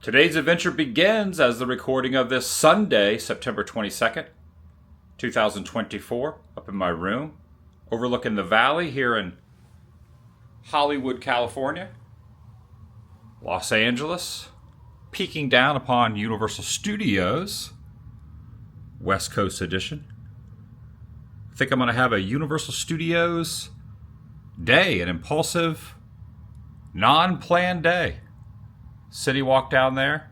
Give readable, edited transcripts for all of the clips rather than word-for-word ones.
Today's adventure begins as the recording of this Sunday, September 22nd, 2024, up in my room, overlooking the valley here in Hollywood, California, Los Angeles, peeking down upon Universal Studios, West Coast edition. I think I'm going to have a Universal Studios day, an impulsive, non-planned day. City walk down there.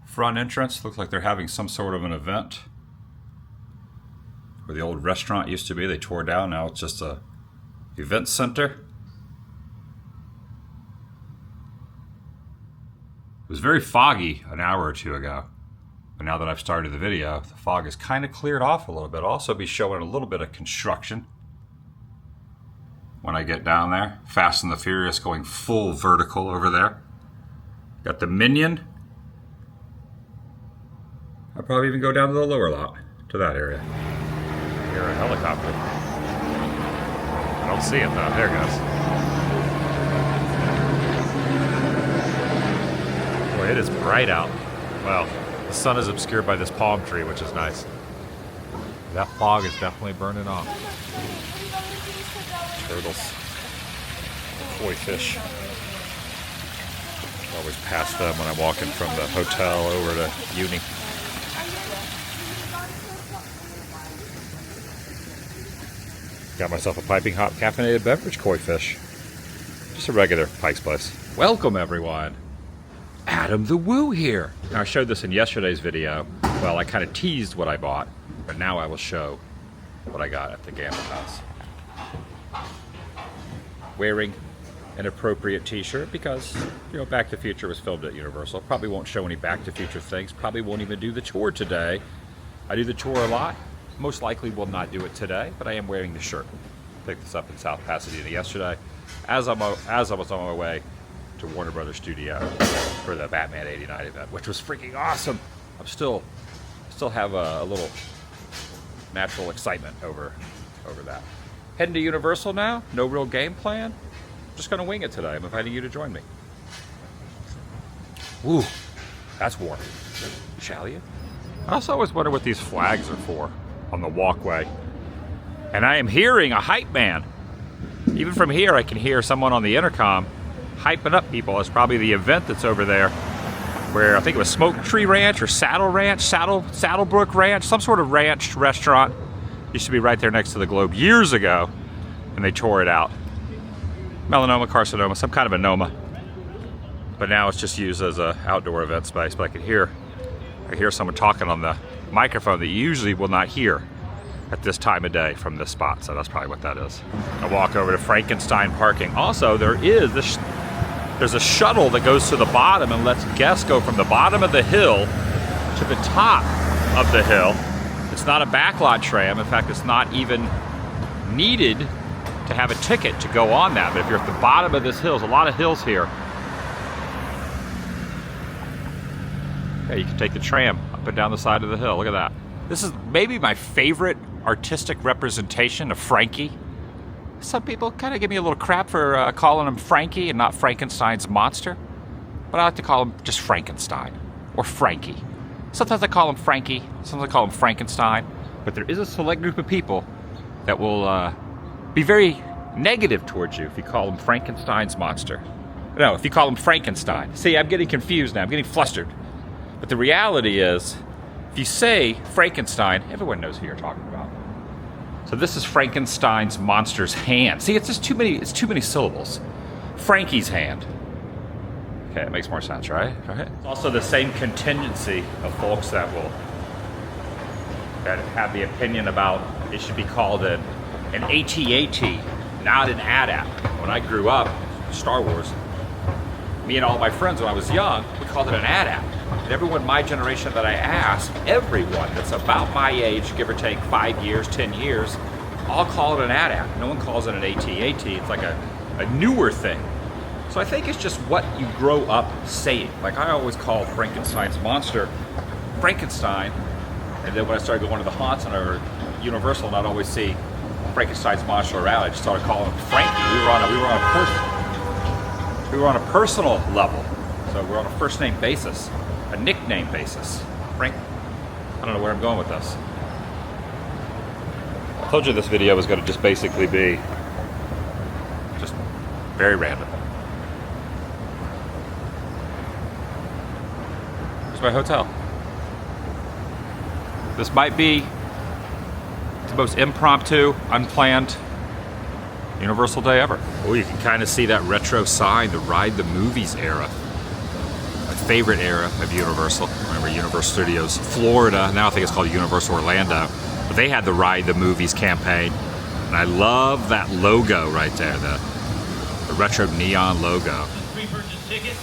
Front entrance looks like they're having some sort of an event. Where the old restaurant used to be, they tore down. Now it's just a event center. It was very foggy an hour or two ago. But now that I've started the video, the fog has kind of cleared off a little bit. I'll also be showing a little bit of construction when I get down there. Fast and the Furious going full vertical over there. Got the Minion. I'll probably even go down to the lower lot, to that area. I hear a helicopter. I don't see it though. There it goes. Boy, it is bright out. Well, the sun is obscured by this palm tree, which is nice. That fog is definitely burning off. Turtles, koi fish. I always pass them when I'm walking from the hotel over to uni. Got myself a piping hot caffeinated beverage koi fish. Just a regular Pike's Place. Welcome everyone. Adam the Woo here. Now I showed this in yesterday's video. Well, I kind of teased what I bought, but now I will show what I got at the Gamble House. Wearing an appropriate t-shirt because, you know, Back to the Future was filmed at Universal. Probably won't show any Back to the Future things. Probably won't even do the tour today. I do the tour a lot. Most likely will not do it today, but I am wearing the shirt. Picked this up in South Pasadena yesterday as I was on my way to Warner Brothers Studio for the Batman '89 event, which was freaking awesome. I'm still have a little natural excitement over that. Heading to Universal now, no real game plan. Just gonna wing it today. I'm inviting you to join me. Woo, that's warm. Shall you? I also always wonder what these flags are for on the walkway. And I am hearing a hype man. Even from here, I can hear someone on the intercom hyping up people. It's probably the event that's over there where I think it was Smoke Tree Ranch or Saddlebrook Ranch, some sort of ranch restaurant. Used to be right there next to the Globe years ago, and they tore it out. Melanoma, carcinoma, some kind of a noma. But now it's just used as an outdoor event space. But I hear someone talking on the microphone that you usually will not hear at this time of day from this spot. So that's probably what that is. I walk over to Frankenstein parking. Also, there's a shuttle that goes to the bottom and lets guests go from the bottom of the hill to the top of the hill. It's not a backlot tram. In fact, it's not even needed to have a ticket to go on that. But if you're at the bottom of this hill, there's a lot of hills here. Yeah, you can take the tram up and down the side of the hill. Look at that. This is maybe my favorite artistic representation of Frankie. Some people kind of give me a little crap for calling him Frankie and not Frankenstein's monster. But I like to call him just Frankenstein or Frankie. Sometimes I call him Frankie, sometimes I call him Frankenstein, but there is a select group of people that will be very negative towards you if you call him Frankenstein's monster. No, if you call him Frankenstein. See, I'm getting confused now, I'm getting flustered. But the reality is, if you say Frankenstein, everyone knows who you're talking about. So this is Frankenstein's monster's hand. See, it's just too many syllables. Frankie's hand. Okay, it makes more sense, right? It's also the same contingency of folks that have the opinion about it should be called an AT-AT, not an AT-AT. When I grew up, Star Wars, me and all my friends when I was young, we called it an AT-AT. And everyone my generation that I asked, everyone that's about my age, give or take 5 years, 10 years, all call it an AT-AT. No one calls it an AT-AT. It's like a newer thing. So I think it's just what you grow up saying. Like I always called Frankenstein's monster Frankenstein, and then when I started going to the haunts and our Universal, and I'd always see Frankenstein's monster around, I just started calling him Frankie. We were on a We were on a personal level. So we're on a first name basis, a nickname basis. Frank, I don't know where I'm going with this. I told you this video was going to just basically be just very random. Here's my hotel. This might be the most impromptu, unplanned Universal day ever. Oh, you can kind of see that retro sign, the Ride the Movies era. My favorite era of Universal. I remember Universal Studios Florida, now I think it's called Universal Orlando. But they had the Ride the Movies campaign. And I love that logo right there, the retro neon logo. Pre-purchase ticket.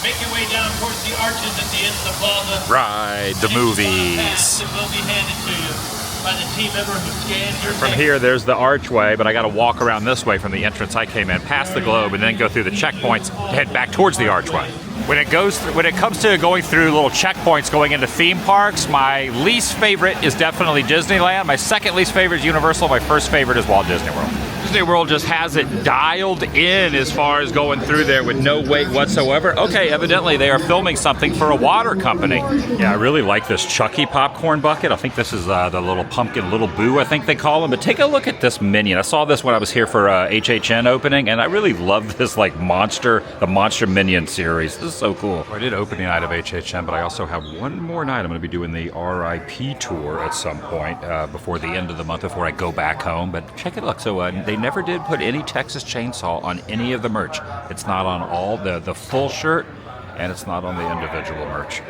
Make your way down towards the arches at the end of the plaza. Ride the Movies. Pass, it will be handed to you by the team member who scans your From here, there's the archway, but I got to walk around this way from the entrance I came in, past the globe, and then go through the checkpoints, head back towards the archway. When it comes to going through little checkpoints going into theme parks, my least favorite is definitely Disneyland. My second least favorite is Universal. My first favorite is Walt Disney World. Disney World just has it dialed in as far as going through there with no wait whatsoever. Okay, evidently they are filming something for a water company. Yeah, I really like this Chucky popcorn bucket. I think this is the little pumpkin, Little Boo, I think they call him. But take a look at this minion. I saw this when I was here for HHN opening, and I really love this like the Monster Minion series. This is so cool. I did opening night of HHN, but I also have one more night. I'm going to be doing the RIP tour at some point before the end of the month, before I go back home. But check it out. So they never did put any Texas Chainsaw on any of the merch. It's not on all the full shirt, and it's not on the individual merch.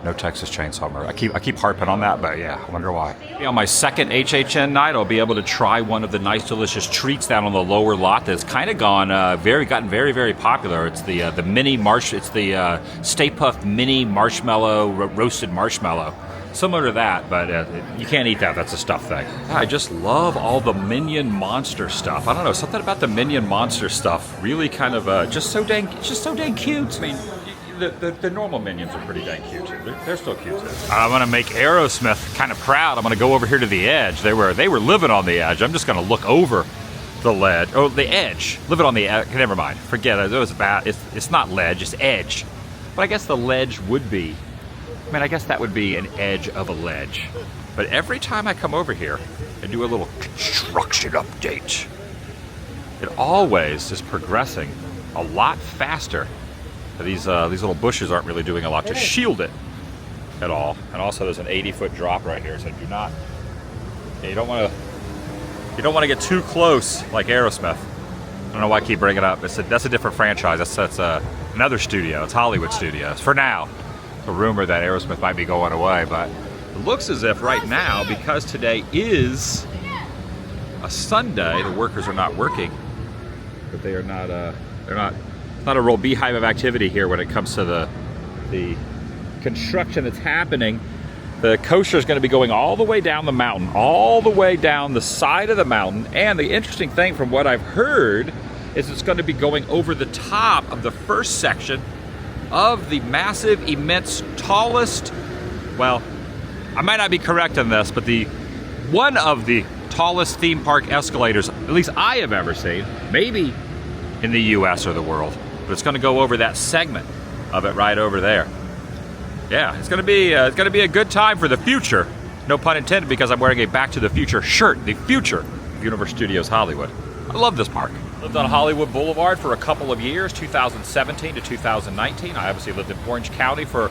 No Texas Chainsaw merch. I keep harping on that, but yeah, I wonder why. On my second HHN night, I'll be able to try one of the nice, delicious treats down on the lower lot that's kind of gotten very, very popular. It's the Stay Puft Mini Marshmallow Roasted Marshmallow. Similar to that, but you can't eat that. That's a stuffed thing. I just love all the Minion Monster stuff. I don't know, something about the Minion Monster stuff really kind of just so dang cute. I mean, the normal Minions are pretty dang cute too. They're still cute too. I'm gonna make Aerosmith kind of proud. I'm gonna go over here to the edge. They were living on the edge. I'm just gonna look over the ledge. Oh, the edge. Living on the edge. Never mind. Forget it. It was bad. It's not ledge. It's edge. But I guess the ledge would be. I mean, I guess that would be an edge of a ledge. But every time I come over here and do a little construction update, it always is progressing a lot faster. These little bushes aren't really doing a lot to shield it at all. And also there's an 80-foot drop right here, so you don't want to get too close like Aerosmith. I don't know why I keep bringing it up. That's a different franchise. That's another studio. It's Hollywood Studios for now. A rumor that Aerosmith might be going away, but it looks as if right now, because today is a Sunday, the workers are not working, but they're not, it's not a real beehive of activity here when it comes to the construction that's happening. The coaster is going to be going all the way down the mountain, all the way down the side of the mountain, and the interesting thing from what I've heard is it's going to be going over the top of the first section of the massive, immense, tallest, well, I might not be correct on this, but one of the tallest theme park escalators, at least I have ever seen, maybe in the US or the world, but it's gonna go over that segment of it right over there. Yeah, it's gonna be a good time for the future, no pun intended, because I'm wearing a Back to the Future shirt, the future of Universal Studios Hollywood. I love this park. Lived on Hollywood Boulevard for a couple of years, 2017 to 2019. I obviously lived in Orange County for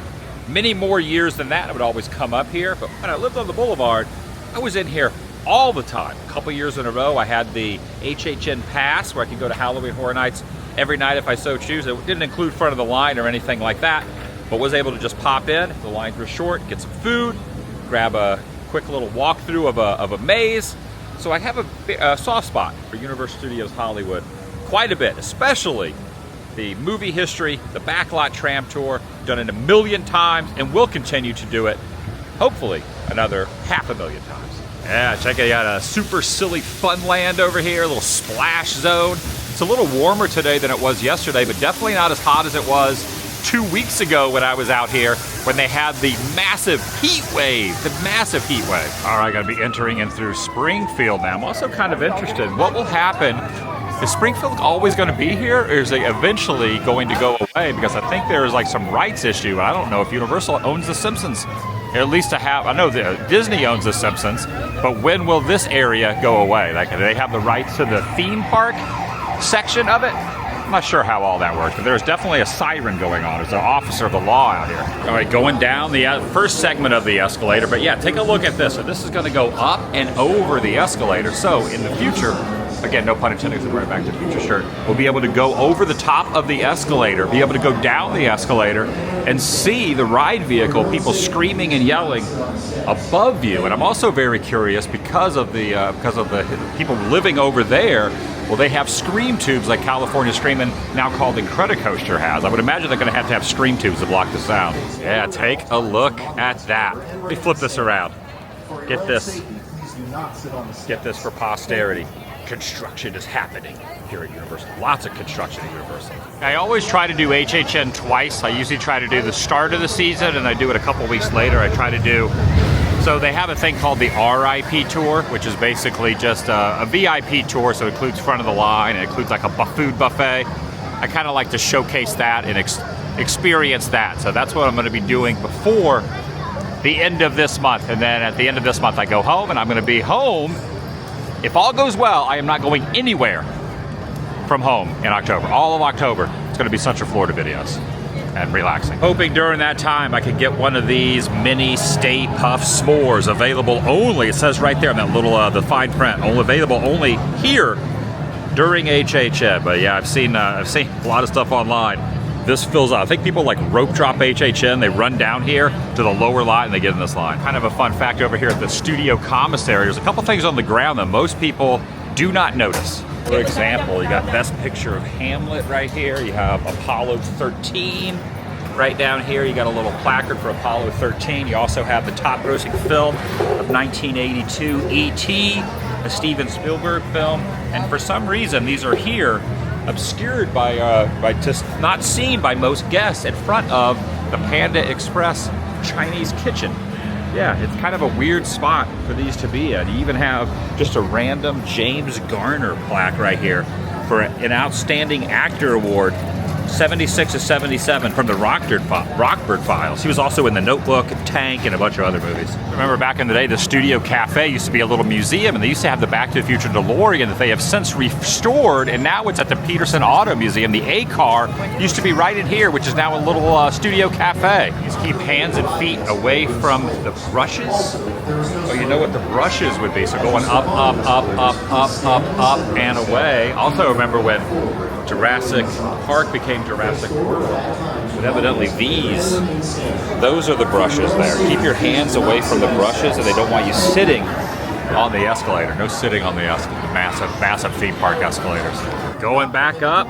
many more years than that. I would always come up here, but when I lived on the Boulevard, I was in here all the time. A couple years in a row, I had the HHN Pass where I could go to Halloween Horror Nights every night if I so choose. It didn't include front of the line or anything like that, but was able to just pop in. The lines were short, get some food, grab a quick little walkthrough of a maze. So I have a soft spot for Universal Studios Hollywood quite a bit, especially the movie history, the backlot tram tour, done it 1 million times and will continue to do it, hopefully, another 500,000 times. Yeah, check it out, a super silly fun land over here, a little splash zone. It's a little warmer today than it was yesterday, but definitely not as hot as it was 2 weeks ago when I was out here when they had the massive heat wave, All right, gotta be entering in through Springfield now. I'm also kind of interested in what will happen Is Springfield always going to be here, or is it eventually going to go away? Because I think there's like some rights issue. I don't know if Universal owns The Simpsons. At least to have, I know Disney owns The Simpsons, but when will this area go away? Like, do they have the rights to the theme park section of it? I'm not sure how all that works, but there's definitely a siren going on. There's an officer of the law out here. All right, going down the first segment of the escalator, but yeah, take a look at this. So this is going to go up and over the escalator. So in the future, again, no pun intended, because right back to the future shirt, we'll be able to go over the top of the escalator, be able to go down the escalator, and see the ride vehicle, people screaming and yelling above you. And I'm also very curious because of the people living over there. Well, they have scream tubes like California Screamin', now called Incredicoaster, has. I would imagine they're going to have scream tubes to block the sound. Yeah, take a look at that. Let me flip this around. Get this. Get this for posterity. Construction is happening here at Universal. Lots of construction at Universal. I always try to do HHN twice. I usually try to do the start of the season, and I do it a couple weeks later. I try to do... So they have a thing called the RIP tour, which is basically just a VIP tour, so it includes front of the line, it includes like a food buffet. I kind of like to showcase that and experience that. So that's what I'm going to be doing before the end of this month. And then at the end of this month, I go home, and I'm going to be home. If all goes well, I am not going anywhere from home in October. All of October, it's going to be Central Florida videos and relaxing. Hoping during that time I could get one of these mini Stay Puft s'mores, available only, it says right there in that little, the fine print, only available only here during HHN. But yeah, I've seen a lot of stuff online. This fills up. I think people like rope drop HHN, they run down here to the lower line and they get in this line. Kind of a fun fact over here at the studio commissary, there's a couple things on the ground that most people do not notice. For example, you got Best Picture of Hamlet right here. You have Apollo 13 right down here. You got a little placard for Apollo 13. You also have the top grossing film of 1982, E.T., a Steven Spielberg film. And for some reason, these are here obscured by just not seen by most guests in front of the Panda Express Chinese kitchen. Yeah, it's kind of a weird spot for these to be at. You even have just a random James Garner plaque right here for an Outstanding Actor Award, 76 to 77 from the Rockford Files. He was also in The Notebook, Tank, and a bunch of other movies. Remember back in the day, the Studio Cafe used to be a little museum, and they used to have the Back to the Future DeLorean that they have since restored, and now it's at the Peterson Auto Museum. The A-car used to be right in here, which is now a little Studio Cafe. Just keep hands and feet away from the brushes. Oh, you know what the brushes would be. So going up, up, up, up, up, up, up, and away. Also remember when Jurassic Park became Jurassic World. But evidently those are the brushes there. Keep your hands away from the brushes, and they don't want you sitting on the escalator. No sitting on the massive theme park escalators. Going back up,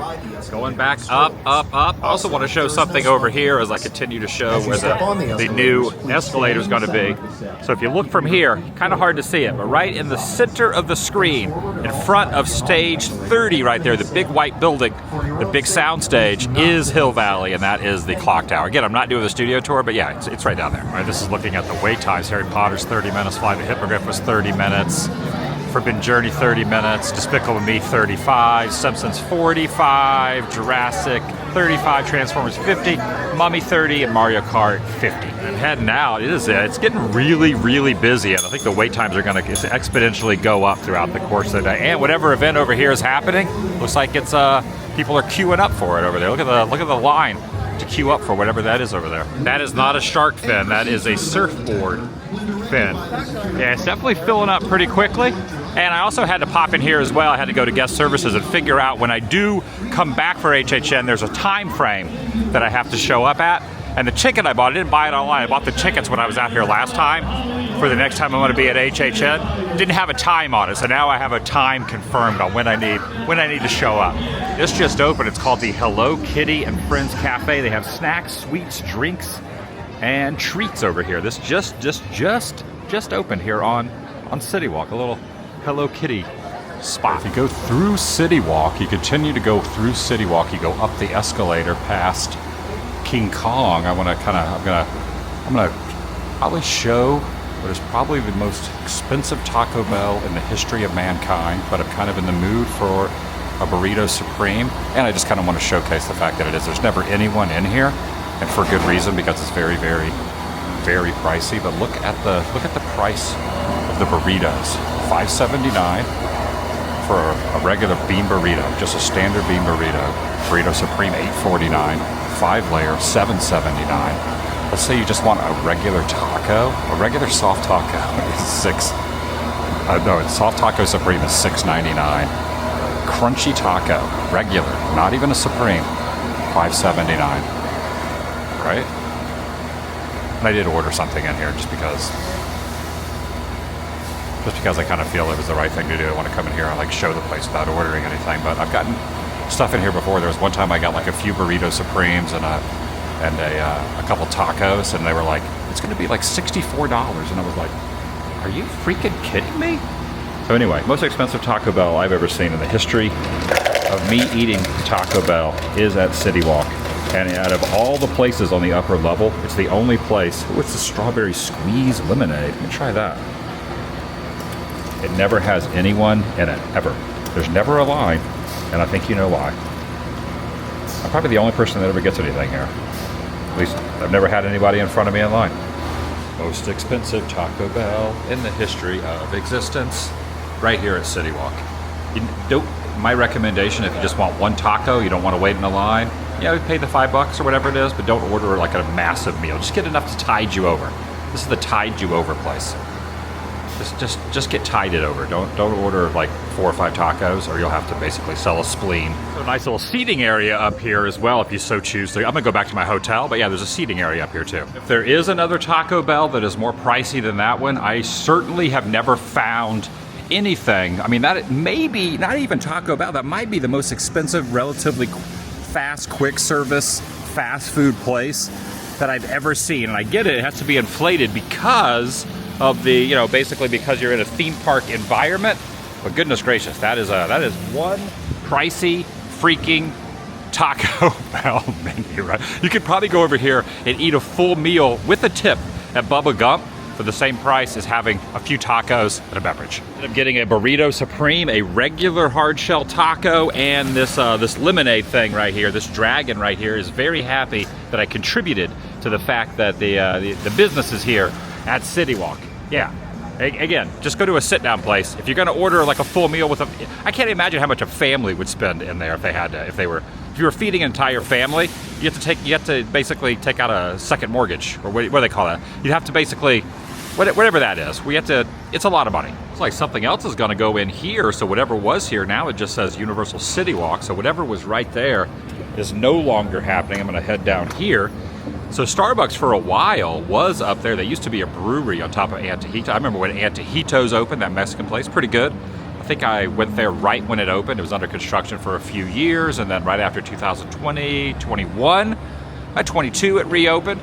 up. I also want to show something over here as I continue to show where the new escalator is going to be. So if you look from here, kind of hard to see it, but right in the center of the screen, in front of stage 30 right there, the big white building, the big sound stage, is Hill Valley, and that is the clock tower. Again, I'm not doing the studio tour, but yeah, it's right down there. All right, this is looking at the wait times. Harry Potter's 30 minutes, Fly the Hippogriff was 30 minutes. Forbidden Journey 30 minutes, Despicable Me 35, Simpsons 45, Jurassic 35, Transformers 50, Mummy 30, and Mario Kart 50. And heading out, it's getting really, really busy, and I think the wait times are going to exponentially go up throughout the course of the day. And whatever event over here is happening, looks like it's people are queuing up for it over there. Look at the line to queue up for whatever that is over there. That is not a shark fin, that is a surfboard fin. Yeah, it's definitely filling up pretty quickly. And I also had to pop in here as well. I had to go to guest services and figure out when I do come back for HHN, there's a time frame that I have to show up at. And the ticket I bought, I didn't buy it online. I bought the tickets when I was out here last time for the next time I'm going to be at HHN. Didn't have a time on it, so now I have a time confirmed on when I need to show up. This just opened. It's called the Hello Kitty and Friends Cafe. They have snacks, sweets, drinks, and treats over here. This just opened here on City Walk. A little Hello Kitty spot. If you go through City Walk, you continue to go through City Walk, you go up the escalator past King Kong. I'm gonna probably show what is probably the most expensive Taco Bell in the history of mankind, but I'm kind of in the mood for a Burrito Supreme, and I just kind of want to showcase the fact that it is. There's never anyone in here, and for good reason, because it's very, very, very pricey. But look at the price of the burritos. $5.79 for a regular bean burrito, just a standard bean burrito. Burrito Supreme $8.49, 5-layer $7.79. Let's say you just want a regular taco, a regular soft taco is soft taco Supreme is $6.99. Crunchy taco, regular, not even a Supreme, $5.79. Right? And I did order something in here just because I kind of feel it was the right thing to do. I want to come in here and like show the place without ordering anything. But I've gotten stuff in here before. There was one time I got like a few Burrito Supremes and a couple tacos, and they were like, it's going to be like $64, and I was like, are you freaking kidding me? So anyway, most expensive Taco Bell I've ever seen in the history of me eating Taco Bell is at City Walk. And out of all the places on the upper level, it's the only place. What's the strawberry squeeze lemonade? Let me try that. It never has anyone in it, ever. There's never a line, and I think you know why. I'm probably the only person that ever gets anything here. At least I've never had anybody in front of me in line. Most expensive Taco Bell in the history of existence, right here at City Walk. My recommendation, if you just want one taco, you don't want to wait in a line, pay the $5 or whatever it is, but don't order like a massive meal. Just get enough to tide you over. This is the tide you over place. Just get tided over. Don't order like 4 or 5 tacos, or you'll have to basically sell a spleen. So a nice little seating area up here as well, if you so choose. I'm gonna go back to my hotel, but yeah, there's a seating area up here too. If there is another Taco Bell that is more pricey than that one, I certainly have never found anything. I mean, that maybe not even Taco Bell. That might be the most expensive, relatively fast, quick service, fast food place that I've ever seen. And I get it; it has to be inflated because of the, basically because you're in a theme park environment. But goodness gracious, that is one pricey freaking Taco Bell menu, right? You could probably go over here and eat a full meal with a tip at Bubba Gump for the same price as having a few tacos and a beverage. I'm getting a Burrito Supreme, a regular hard shell taco, and this lemonade thing right here. This dragon right here is very happy that I contributed to the fact that the business is here at City Walk. Yeah. Again, just go to a sit-down place. If you're going to order like a full meal with I can't imagine how much a family would spend in there if you were feeding an entire family. You have to basically take out a second mortgage, or what do they call that? You'd have to basically, whatever that is. It's a lot of money. It's like something else is going to go in here. So whatever was here now, it just says Universal City Walk. So whatever was right there is no longer happening. I'm going to head down here. So Starbucks for a while was up there. They used to be a brewery on top of Antojito. I remember when Antojito's opened, that Mexican place, pretty good. I think I went there right when it opened. It was under construction for a few years, and then right after 2020, 21, 22 it reopened.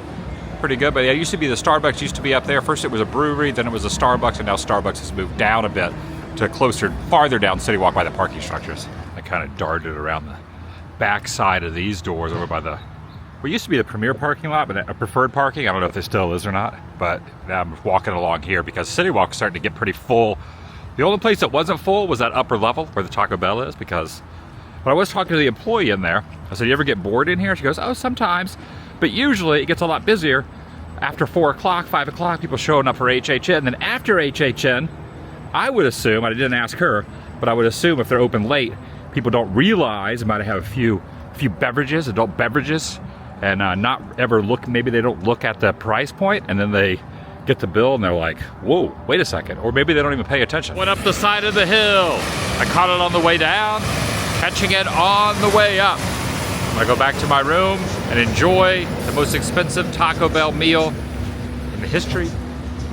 Pretty good, but it used to be the Starbucks used to be up there. First it was a brewery, then it was a Starbucks, and now Starbucks has moved down a bit to farther down City Walk by the parking structures. I kind of darted around the back side of these doors over by what used to be the Premier parking lot, but a preferred parking. I don't know if it still is or not, but I'm walking along here because City Walk is starting to get pretty full. The only place that wasn't full was that upper level where the Taco Bell is, because when I was talking to the employee in there, I said, you ever get bored in here? She goes, oh, sometimes. But usually it gets a lot busier after 4 o'clock, 5 o'clock, people showing up for HHN. And then after HHN, I would assume, I didn't ask her, but I would assume if they're open late, people don't realize they might have a few beverages, adult beverages, and not ever look, maybe they don't look at the price point, and then they get the bill and they're like, whoa, wait a second. Or maybe they don't even pay attention. Went up the side of the hill. I caught it on the way down, catching it on the way up. I'm gonna go back to my room and enjoy the most expensive Taco Bell meal in the history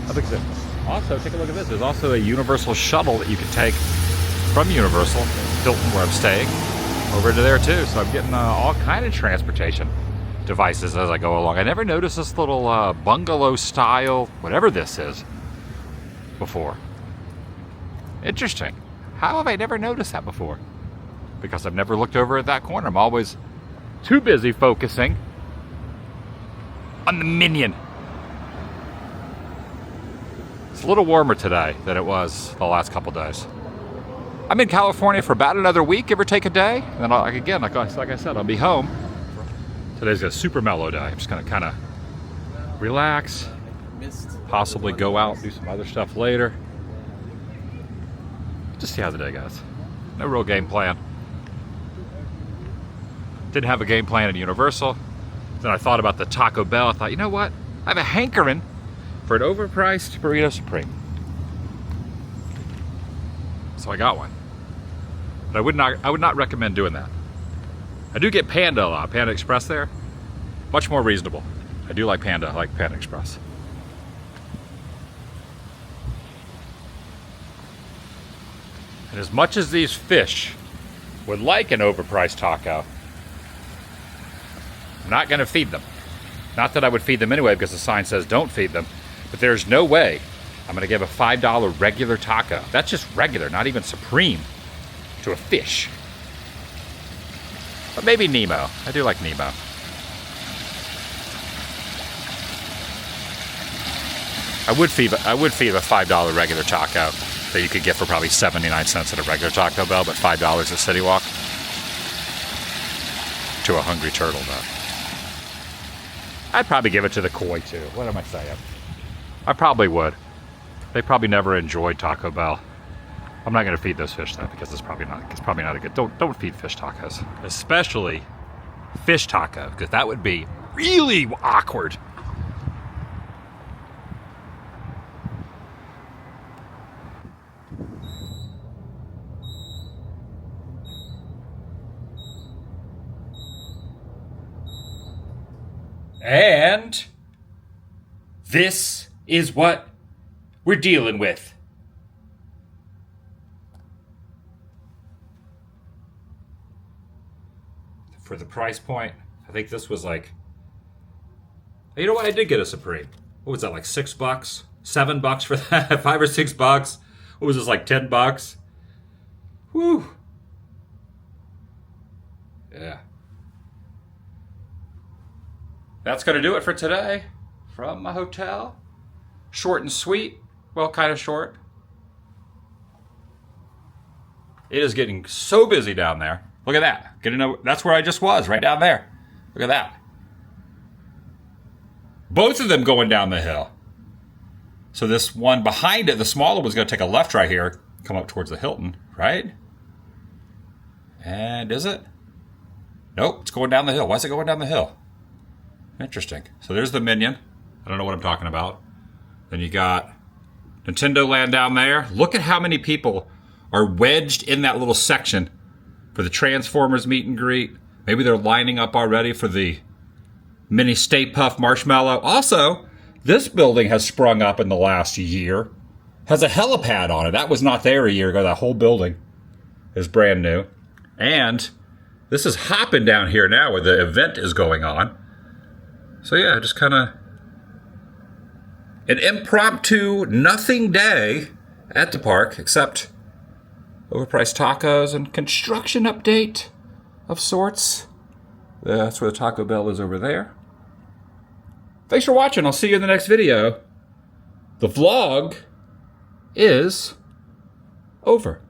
of existence. Also, take a look at this. There's also a Universal shuttle that you can take from Universal, Hilton, where I'm staying, over to there too. So I'm getting all kind of transportation devices as I go along. I never noticed this little bungalow style, whatever this is, before. Interesting. How have I never noticed that before? Because I've never looked over at that corner. I'm always too busy focusing on the Minion. It's a little warmer today than it was the last couple days. I'm in California for about another week, give or take a day. And then, like I said, I'll be home. Today's a super mellow day. I'm just gonna kind of relax, possibly go out, do some other stuff later. Just see how the day goes. No real game plan. Didn't have a game plan at Universal. Then I thought about the Taco Bell. I thought, you know what? I have a hankering for an overpriced Burrito Supreme. So I got one. But I would not recommend doing that. I do get Panda a lot. Panda Express there. Much more reasonable. I do like Panda. I like Panda Express. And as much as these fish would like an overpriced taco, I'm not going to feed them. Not that I would feed them anyway because the sign says don't feed them, but there's no way I'm going to give a $5 regular taco. That's just regular, not even supreme, to a fish. But maybe Nemo. I do like Nemo. I would feed a $5 regular taco that you could get for probably 79 cents at a regular Taco Bell, but $5 at City Walk. To a hungry turtle, though. I'd probably give it to the koi, too. What am I saying? I probably would. They probably never enjoyed Taco Bell. I'm not going to feed those fish, though, because it's probably not a good... Don't feed fish tacos. Especially fish taco, because that would be really awkward. And this is what we're dealing with. For the price point, I think this was like, you know what? I did get a Supreme. What was that, like $6? $7 for that? $5 or $6? What was this, like $10? Whew. Yeah. That's going to do it for today from my hotel. Short and sweet. Well, kind of short. It is getting so busy down there. Look at that. That's where I just was, right down there. Look at that. Both of them going down the hill. So this one behind it, the smaller one's going to take a left right here, come up towards the Hilton, right? And is it? Nope, it's going down the hill. Why is it going down the hill? Interesting. So there's the Minion. I don't know what I'm talking about. Then you got Nintendo Land down there. Look at how many people are wedged in that little section for the Transformers meet and greet. Maybe they're lining up already for the mini Stay Puft Marshmallow. Also, this building has sprung up in the last year. Has a helipad on it. That was not there a year ago. That whole building is brand new. And this is hopping down here now where the event is going on. So yeah, just kind of an impromptu nothing day at the park, except overpriced tacos and construction update of sorts. That's where the Taco Bell is over there. Thanks for watching. I'll see you in the next video. The vlog is over.